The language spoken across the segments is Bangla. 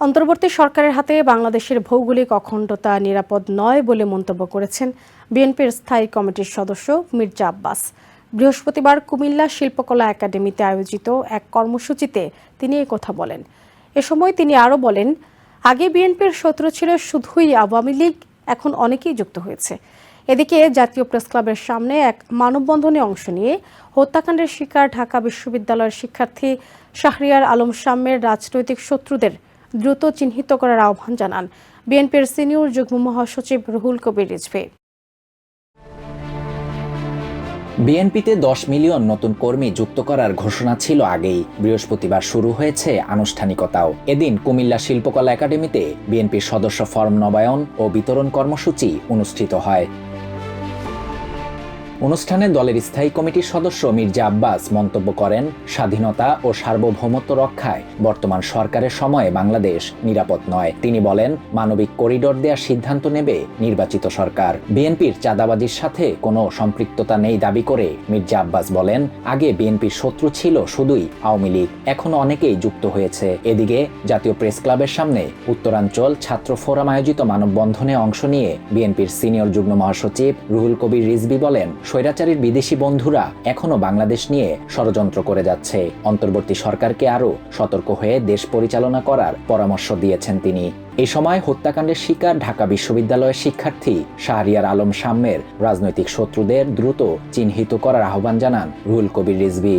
অন্তর্বর্তী সরকারের হাতে বাংলাদেশের ভৌগোলিক অখণ্ডতা নিরাপদ নয় বলে মন্তব্য করেছেন বিএনপির স্থায়ী কমিটির সদস্য মির্জা আব্বাস। বৃহস্পতিবার কুমিল্লা শিল্পকলা একাডেমিতে আয়োজিত এক কর্মসূচিতে তিনি এই কথা বলেন। এ সময় তিনি আরও বলেন, আগে বিএনপির শত্রু ছিল শুধুই আওয়ামী লীগ, এখন অনেকেই যুক্ত হয়েছে। এদিকে জাতীয় প্রেসক্লাবের সামনে এক মানববন্ধনে অংশ নিয়ে হত্যাকাণ্ডের শিকার ঢাকা বিশ্ববিদ্যালয়ের শিক্ষার্থী শাহরিয়ার আলম শাম্যের রাজনৈতিক শত্রুদের দ্রুত চিহ্নিত করার আহ্বান জানান বিএনপির সিনিয়র যুগ্ম মহাসচিব রুহুল কবির রিজভী। বিএনপিতে 10 মিলিয়ন নতুন কর্মী যুক্ত করার ঘোষণা ছিল আগেই। বৃহস্পতিবার শুরু হয়েছে আনুষ্ঠানিকতাও। এদিন কুমিল্লা শিল্পকলা একাডেমিতে বিএনপির সদস্য ফরম নবায়ন ও বিতরণ কর্মসূচি অনুষ্ঠিত হয়। অনুষ্ঠানে দলের স্থায়ী কমিটির সদস্য মির্জা আব্বাস মন্তব্য করেন, স্বাধীনতা ও সার্বভৌমত্ব রক্ষায় বর্তমান সরকারের সময়ে বাংলাদেশ নিরাপদ নয়। তিনি বলেন, মানবিক করিডোর দেওয়ার সিদ্ধান্ত নেবে নির্বাচিত সরকার। বিএনপির চাঁদাবাজির সাথে কোনো সম্পৃক্ততা নেই দাবি করে মির্জা আব্বাস বলেন, আগে বিএনপির শত্রু ছিল শুধুই আওয়ামী লীগ, এখন অনেকেই যুক্ত হয়েছে। এদিকে জাতীয় প্রেস ক্লাবের সামনে উত্তরাঞ্চল ছাত্র ফোরাম আয়োজিত মানববন্ধনে অংশ নিয়ে বিএনপির সিনিয়র যুগ্ম মহাসচিব রুহুল কবির রিজভী বলেন, স্বৈরাচারীর বিদেশি বন্ধুরা এখনো বাংলাদেশ নিয়ে ষড়যন্ত্র করে যাচ্ছে। অন্তর্বর্তী সরকারকে আরও সতর্ক হয়ে দেশ পরিচালনা করার পরামর্শ দিয়েছেন তিনি। এই সময় হত্যাকাণ্ডের শিকার ঢাকা বিশ্ববিদ্যালয়ের শিক্ষার্থী শাহরিয়ার আলম শাম্যের রাজনৈতিক শত্রুদের দ্রুত চিহ্নিত করার আহ্বান জানান রুহুল কবির রিজভী।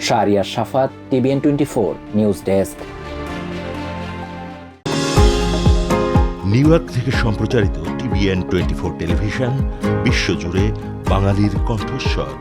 শাহরিয়ার সাফাত, TVN 24 news desk. New York থেকে সম্প্রচারিত TVN 24 টেলিভিশন বিশ্বজুড়ে বাঙালির কণ্ঠস্বর।